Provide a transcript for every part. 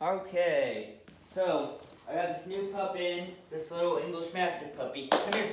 Okay, so I got this new pup in, this little English Mastiff puppy. Come here.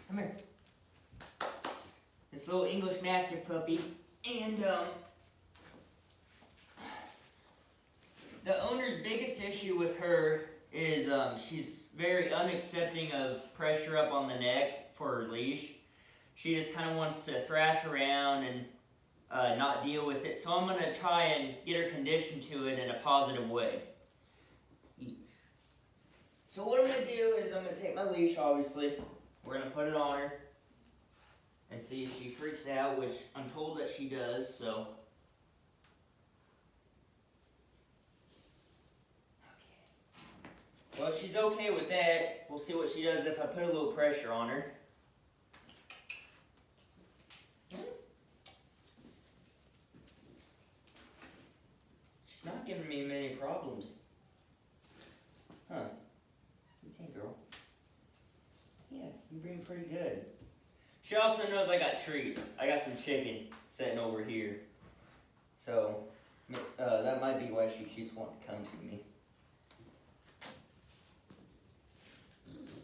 Come here. This little English Mastiff puppy. And the owner's biggest issue with her is she's very unaccepting of pressure up on the neck for her leash. She just kind of wants to thrash around and not deal with it. So I'm going to try and get her conditioned to it in a positive way. So what I'm going to do is I'm going to take my leash, obviously. We're going to put it on her and see if she freaks out, which I'm told that she does, so. Okay. Well, if she's okay with that, we'll see what she does if I put a little pressure on her. She's not giving me many problems. Huh. Okay, girl. Yeah, you're being pretty good. She also knows I got treats. I got some chicken sitting over here. So, that might be why she keeps wanting to come to me.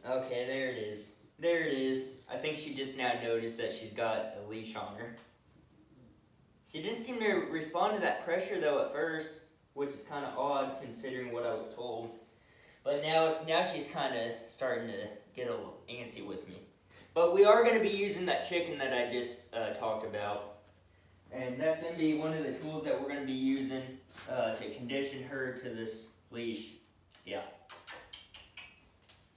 Okay, there it is. There it is. I think she just now noticed that she's got a leash on her. She didn't seem to respond to that pressure though at first, which is kind of odd considering what I was told. But now she's kind of starting to get a little antsy with me. But we are going to be using that chicken that I just talked about. And that's going to be one of the tools that we're going to be using to condition her to this leash. Yeah.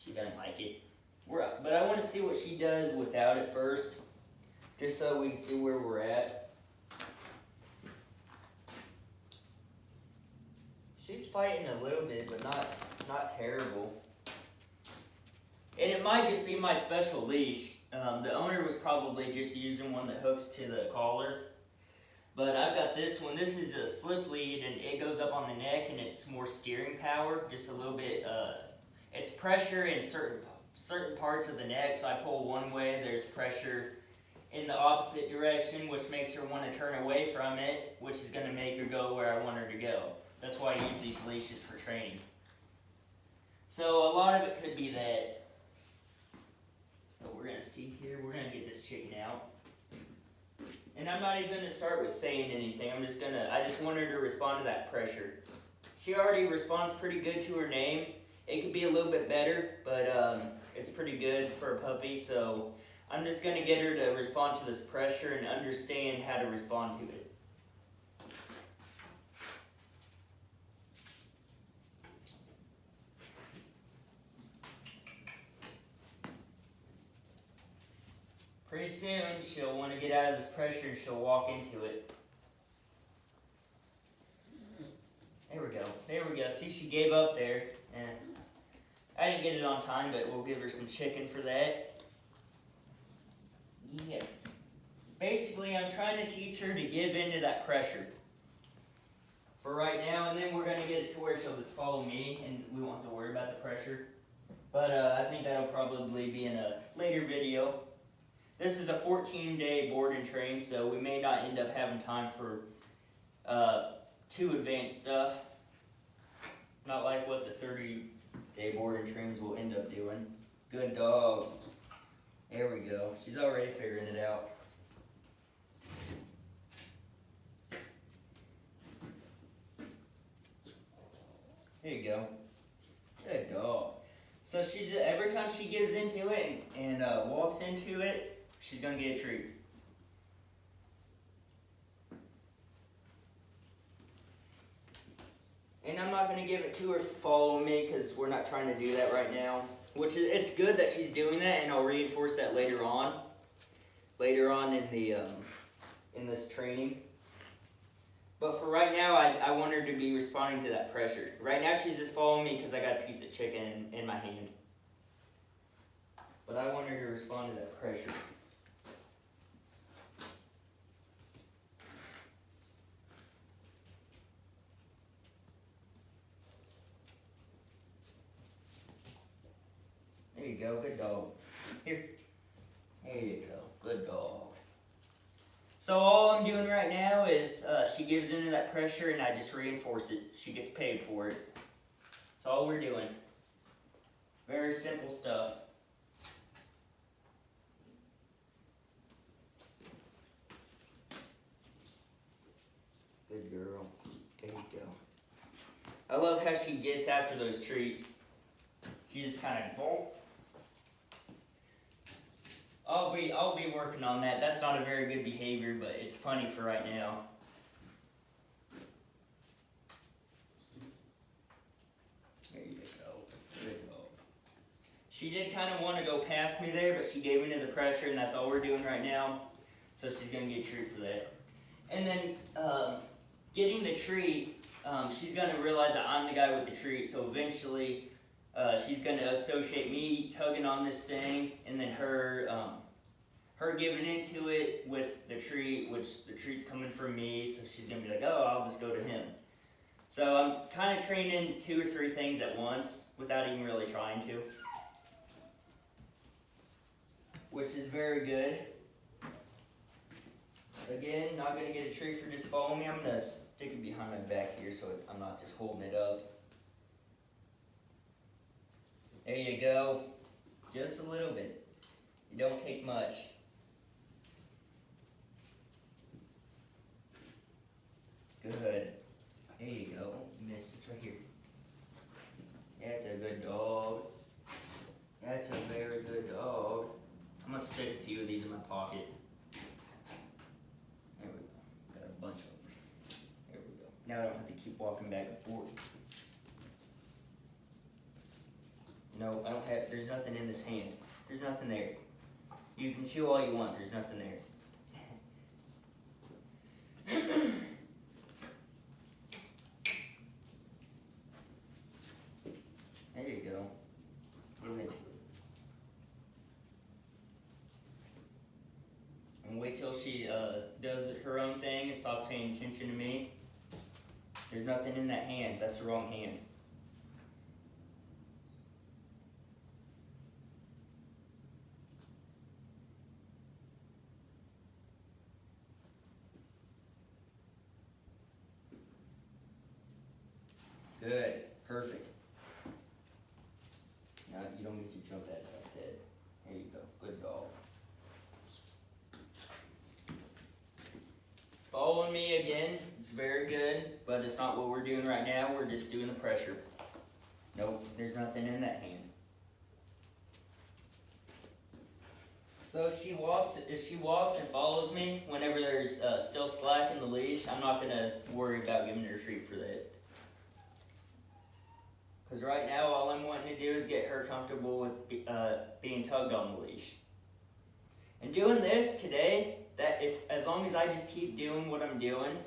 She doesn't like it. But I want to see what she does without it first. Just so we can see where we're at. She's fighting a little bit, but not terrible. And it might just be my special leash. The owner was probably just using one that hooks to the collar. But I've got this one. This is a slip lead, and it goes up on the neck, and it's more steering power, just a little bit. It's pressure in certain parts of the neck, so I pull one way, there's pressure in the opposite direction, which makes her want to turn away from it, which is going to make her go where I want her to go. That's why I use these leashes for training. So a lot of it could be that. So we're going to see here, we're going to get this chicken out. And I'm not even going to start with saying anything. I just want her to respond to that pressure. She already responds pretty good to her name. It could be a little bit better, but it's pretty good for a puppy. So I'm just going to get her to respond to this pressure and understand how to respond to it. Pretty soon, she'll want to get out of this pressure and she'll walk into it. There we go. There we go. See, she gave up there. I didn't get it on time, but we'll give her some chicken for that. Yeah. Basically, I'm trying to teach her to give into that pressure for right now, and then we're going to get it to where she'll just follow me, and we won't have to worry about the pressure. But I think that'll probably be in a later video. This is a 14-day board and train, so we may not end up having time for too advanced stuff. Not like what the 30-day board and trains will end up doing. Good dog. There we go. She's already figuring it out. There you go. Good dog. So she's every time she gives into it and walks into it, she's going to get a treat. And I'm not going to give it to her following me because we're not trying to do that right now. It's good that she's doing that, and I'll reinforce that later on. Later on in the in this training. But for right now, I want her to be responding to that pressure. Right now, she's just following me because I got a piece of chicken in my hand. But I want her to respond to that pressure. There you go, good dog. Here. There you go, good dog. So So all I'm doing right now is she gives into that pressure and I just reinforce it. She gets paid for it. That's all we're doing. Very simple stuff. Good girl. There you go. I love how she gets after those treats. She just kind of bolt. I'll be working on that. That's not a very good behavior, but it's funny for right now. There you go. Good dog. She did kind of want to go past me there, but she gave into the pressure, and that's all we're doing right now. So she's gonna get a treat for that. And then getting the treat, she's gonna realize that I'm the guy with the treat. So eventually, she's gonna associate me tugging on this thing, and then her giving into it with the treat, which the treat's coming from me. So she's gonna be like, "Oh, I'll just go to him." So I'm kind of training 2 or 3 things at once without even really trying to, which is very good. Again, not gonna get a treat for just following me. I'm gonna stick it behind my back here so I'm not just holding it up. There you go. Just a little bit. You don't take much. Good. There you go. You missed it right here. That's a good dog. That's a very good dog. I'm gonna stick a few of these in my pocket. There we go. Got a bunch of them. There we go. Now I don't have to keep walking back and forth. No, I don't have, there's nothing in this hand. There's nothing there. You can chew all you want, there's nothing there. There you go. Give it to her. And wait till she does her own thing and stops paying attention to me. There's nothing in that hand, that's the wrong hand. Good. Perfect. Now you don't need to jump that head. There you go. Good dog. Following me again. It's very good, but it's not what we're doing right now. We're just doing the pressure. Nope. There's nothing in that hand. So if she walks and follows me, whenever there's still slack in the leash, I'm not gonna worry about giving her a treat for that. Because right now, all I'm wanting to do is get her comfortable with being tugged on the leash. And doing this today, as long as I just keep doing what I'm doing,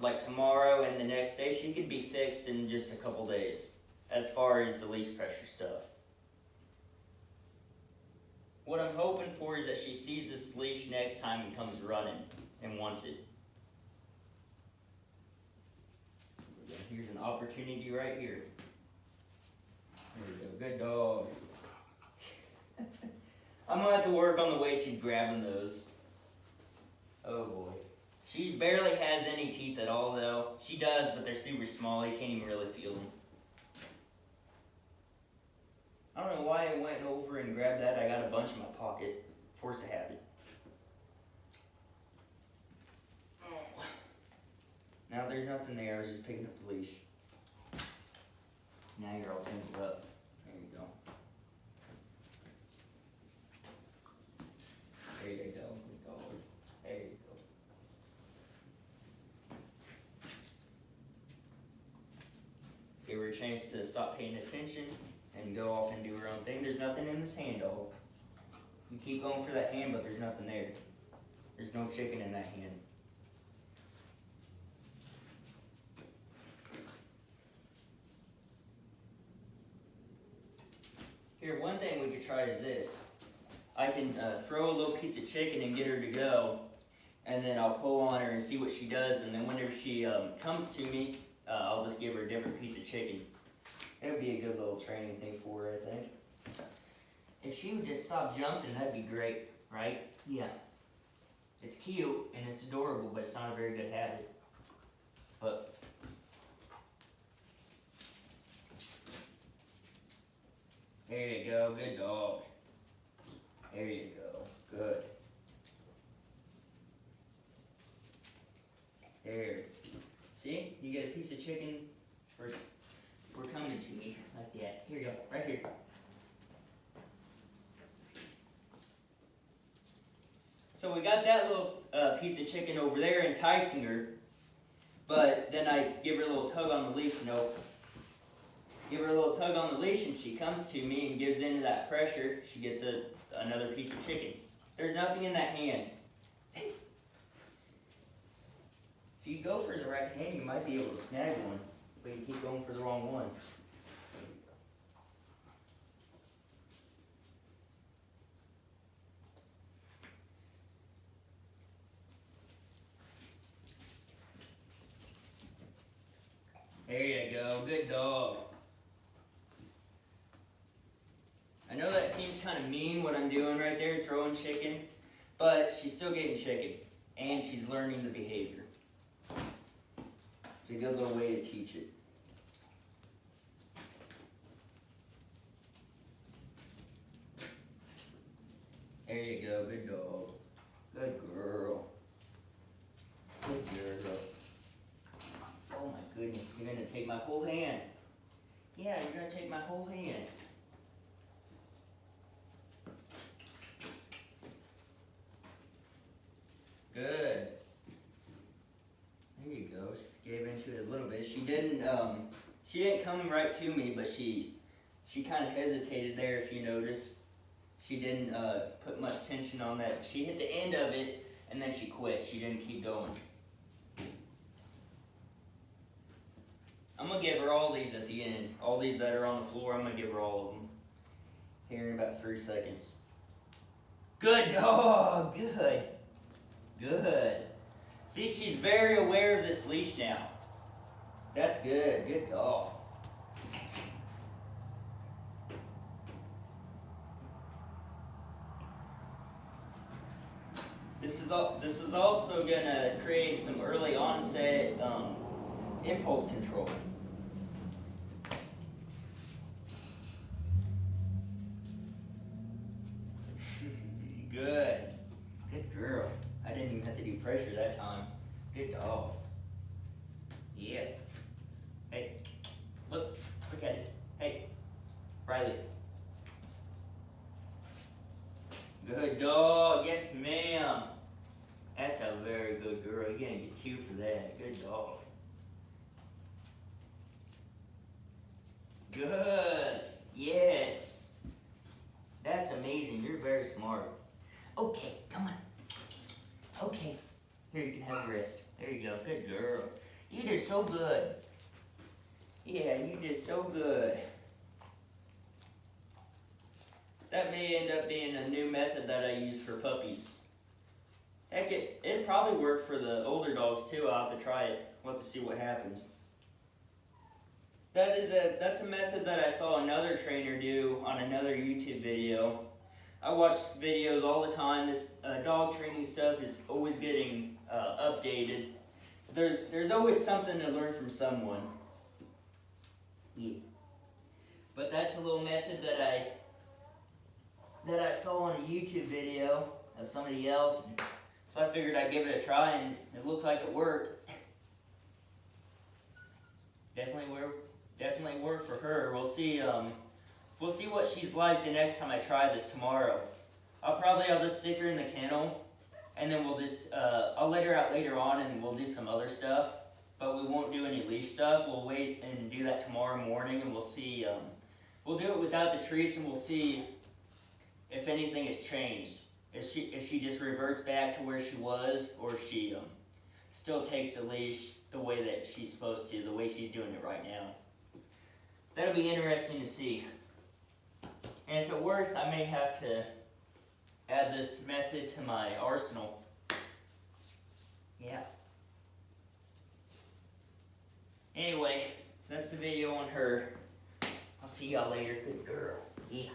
like tomorrow and the next day, she could be fixed in just a couple days, as far as the leash pressure stuff. What I'm hoping for is that she sees this leash next time and comes running and wants it. Here's an opportunity right here. There we go. Good dog. I'm going to have to work on the way she's grabbing those. Oh boy. She barely has any teeth at all though. She does, but they're super small. You can't even really feel them. I don't know why I went over and grabbed that. I got a bunch in my pocket. Force of habit. Now there's nothing there, I was just picking up the leash. Now you're all tangled up. There you go. There you go. Good dog. There you go. Give her a chance to stop paying attention and go off and do her own thing. There's nothing in this hand, dog. You keep going for that hand, but there's nothing there. There's no chicken in that hand. Here, one thing we could try is this. I can throw a little piece of chicken and get her to go, and then I'll pull on her and see what she does, and then whenever she comes to me, I'll just give her a different piece of chicken. It would be a good little training thing for her, I think. If she would just stop jumping, that'd be great, right? Yeah. It's cute and it's adorable, but it's not a very good habit. But there you go, good dog. There you go, good. There. See? You get a piece of chicken for coming to me like that. Here you go, right here. So we got that little piece of chicken over there enticing her, but then I give her a little tug on the leash, give her a little tug on the leash and she comes to me and gives into that pressure. She gets another piece of chicken. There's nothing in that hand. If you go for the right hand, you might be able to snag one, but you keep going for the wrong one. There you go, good dog. I know that seems kind of mean what I'm doing right there, throwing chicken, but she's still getting chicken, and she's learning the behavior. It's a good little way to teach it. There you go, good dog. Good girl. Good girl. Oh my goodness, you're gonna take my whole hand. Yeah, you're gonna take my whole hand. Good. There you go. She gave into it a little bit. She didn't come right to me, but she kind of hesitated there, if you notice. She didn't put much tension on that. She hit the end of it and then she quit. She didn't keep going. I'm gonna give her all these at the end. All these that are on the floor, I'm gonna give her all of them. Here in about 3 seconds. Good dog, good. Good. See, she's very aware of this leash now. That's good, good dog. This is also gonna create some early onset impulse control. Good. Good girl. I didn't even have to do pressure that time. Good dog. Yeah. Hey. Look at it. Hey. Riley. Good dog. Yes, ma'am. That's a very good girl. You're gonna get 2 for that. Good dog. Good. Yes. That's amazing. You're very smart. Okay, come on. Okay. Here, you can have a rest. There you go. Good girl. You did so good. Yeah, you did so good. That may end up being a new method that I use for puppies. Heck, it'd probably work for the older dogs too. I'll have to try it. We'll have to see what happens. That's a method that I saw another trainer do on another YouTube video. I watch videos all the time. This dog training stuff is always getting updated. There's always something to learn from someone. Yeah. But that's a little method that I saw on a YouTube video of somebody else. So I figured I'd give it a try, and it looked like it worked. Definitely worked for her. We'll see what she's like the next time I try this tomorrow. I'll just stick her in the kennel, and then we'll just I'll let her out later on, and we'll do some other stuff. But we won't do any leash stuff. We'll wait and do that tomorrow morning, and we'll see. We'll do it without the treats, and we'll see if anything has changed. If she just reverts back to where she was, or if she still takes the leash the way that she's supposed to, the way she's doing it right now. That'll be interesting to see. And if it works, I may have to add this method to my arsenal. Yeah. Anyway, that's the video on her. I'll see y'all later. Good girl. Yeah.